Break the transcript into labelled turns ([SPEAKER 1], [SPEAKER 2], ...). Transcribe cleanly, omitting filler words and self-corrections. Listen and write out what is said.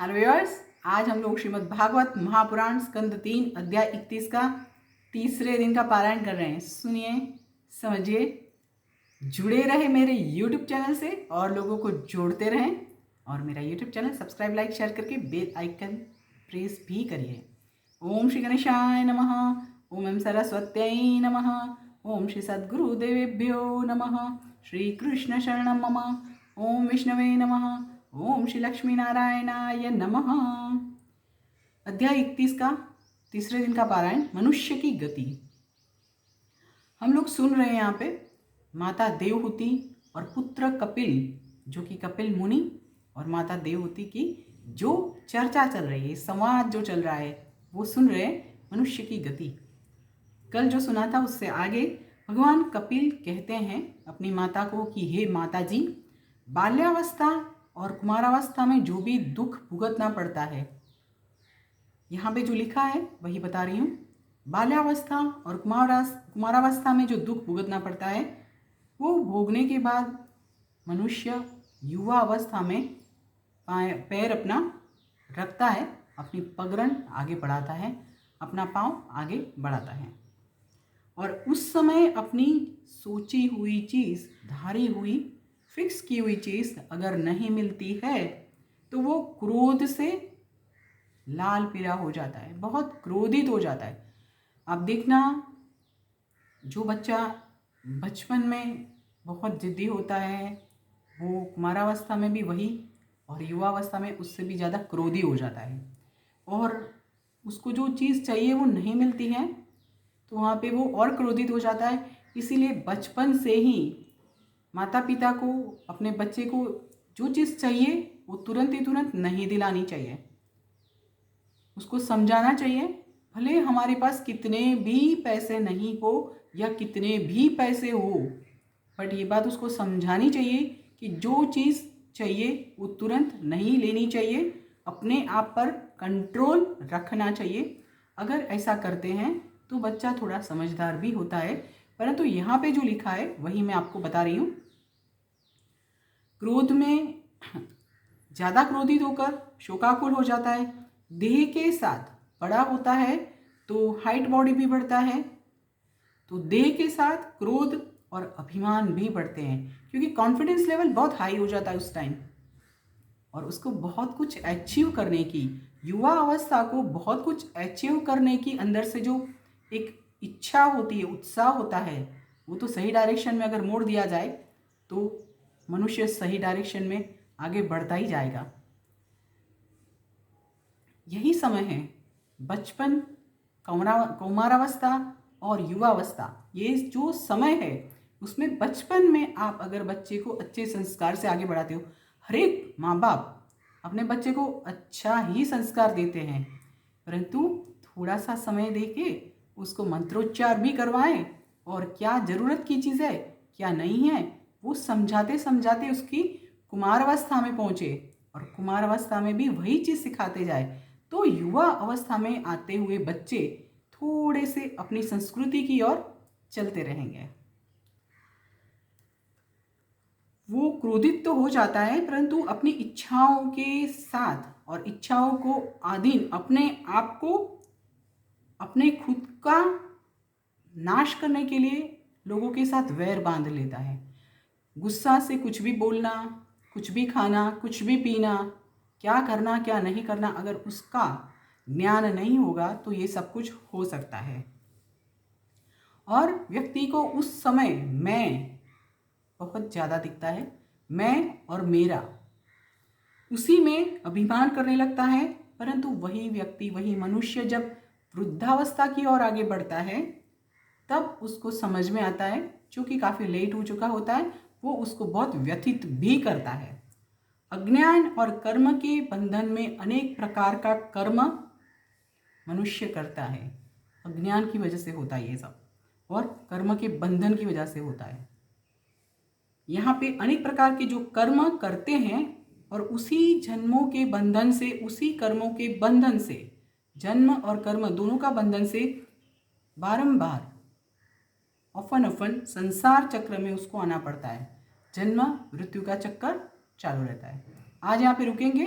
[SPEAKER 1] Hello viewers, आज हम लोग श्रीमद् भागवत महापुराण स्कंद 3 अध्याय 31 का तीसरे दिन का पारायण कर रहे हैं। सुनिए, समझिए, जुड़े रहे मेरे YouTube चैनल से और लोगों को जोड़ते रहें और मेरा YouTube channel subscribe, like, share करके बेल आइकन प्रेस भी करिए। ओम श्री गणेशाय नमः। ओम एम सरस्वत्यै नमः। ओम श्री सद्गुरुदेवेभ्यो नमः। श्री कृष्ण शरणं मम। ओम विष्णवे नमः। ओम श्री लक्ष्मी नारायणाय नमः। अध्याय 31 का तीसरे दिन का पारायण, मनुष्य की गति। हम लोग सुन रहे हैं यहाँ पे माता देवहूति और पुत्र कपिल, जो कि कपिल मुनि और माता देवहूति की जो चर्चा चल रही है, संवाद जो चल रहा है, वो सुन रहे हैं मनुष्य की गति। कल जो सुना था उससे आगे भगवान कपिल कहते हैं अपनी माता को कि हे माता जी, बाल्यावस्था और कुमारावस्था में जो भी दुख भुगतना पड़ता है, यहाँ पे जो लिखा है वही बता रही हूँ। बाल्यावस्था और कुमारावस्था में जो दुख भुगतना पड़ता है, वो भोगने के बाद मनुष्य युवा अवस्था में पैर अपना रखता है, अपनी पगरण आगे बढ़ाता है, अपना पाँव आगे बढ़ाता है और उस समय अपनी सोची हुई चीज़, धारी हुई, फिक्स की हुई चीज़ अगर नहीं मिलती है तो वो क्रोध से लाल पीला हो जाता है, बहुत क्रोधित हो जाता है। अब देखना, जो बच्चा बचपन में बहुत जिद्दी होता है वो कुमारावस्था में भी वही और युवावस्था में उससे भी ज़्यादा क्रोधी हो जाता है और उसको जो चीज़ चाहिए वो नहीं मिलती है तो वहाँ पे वो और क्रोधित हो जाता है। इसीलिए बचपन से ही माता पिता को अपने बच्चे को जो चीज़ चाहिए वो तुरंत ही तुरंत नहीं दिलानी चाहिए, उसको समझाना चाहिए। भले हमारे पास कितने भी पैसे नहीं हो या कितने भी पैसे हो, बट ये बात उसको समझानी चाहिए कि जो चीज़ चाहिए वो तुरंत नहीं लेनी चाहिए, अपने आप पर कंट्रोल रखना चाहिए। अगर ऐसा करते हैं तो बच्चा थोड़ा समझदार भी होता है। परंतु यहाँ पे जो लिखा है वही मैं आपको बता रही हूँ। क्रोध में ज़्यादा क्रोधित होकर शोकाकुल हो जाता है, देह के साथ बड़ा होता है तो हाइट बॉडी भी बढ़ता है, तो देह के साथ क्रोध और अभिमान भी बढ़ते हैं क्योंकि कॉन्फिडेंस लेवल बहुत हाई हो जाता है उस टाइम और उसको बहुत कुछ अचीव करने की, युवा अवस्था को बहुत कुछ अचीव करने की अंदर से जो एक इच्छा होती है, उत्साह होता है, वो तो सही डायरेक्शन में अगर मोड़ दिया जाए तो मनुष्य सही डायरेक्शन में आगे बढ़ता ही जाएगा। यही समय है बचपन, कौमारावस्था और युवावस्था। ये जो समय है उसमें बचपन में आप अगर बच्चे को अच्छे संस्कार से आगे बढ़ाते हो, हर एक माँ बाप अपने बच्चे को अच्छा ही संस्कार देते हैं, परंतु थोड़ा सा समय देके उसको मंत्रोच्चार भी करवाएं और क्या ज़रूरत की चीज़ है क्या नहीं है वो समझाते समझाते उसकी कुमारावस्था में पहुँचे और कुमारावस्था में भी वही चीज़ सिखाते जाए तो युवा अवस्था में आते हुए बच्चे थोड़े से अपनी संस्कृति की ओर चलते रहेंगे। वो क्रोधित तो हो जाता है परंतु अपनी इच्छाओं के साथ और इच्छाओं को अधीन अपने आप को, अपने खुद का नाश करने के लिए लोगों के साथ वैर बांध लेता है। गुस्सा से कुछ भी बोलना, कुछ भी खाना, कुछ भी पीना, क्या करना क्या नहीं करना, अगर उसका ज्ञान नहीं होगा तो ये सब कुछ हो सकता है और व्यक्ति को उस समय मैं बहुत ज़्यादा दिखता है, मैं और मेरा, उसी में अभिमान करने लगता है। परंतु वही व्यक्ति, वही मनुष्य जब वृद्धावस्था की ओर आगे बढ़ता है तब उसको समझ में आता है, जो कि काफ़ी लेट हो चुका होता है, वो उसको बहुत व्यथित भी करता है। अज्ञान और कर्म के बंधन में अनेक प्रकार का कर्म मनुष्य करता है। अज्ञान की वजह से होता है ये सब और कर्म के बंधन की वजह से होता है। यहाँ पे अनेक प्रकार के जो कर्म करते हैं और उसी जन्मों के बंधन से, उसी कर्मों के बंधन से, जन्म और कर्म दोनों का बंधन से बारंबार ऑफन संसार चक्र में उसको आना पड़ता है। जन्म मृत्यु का चक्कर चालू रहता है। आज यहाँ पे रुकेंगे,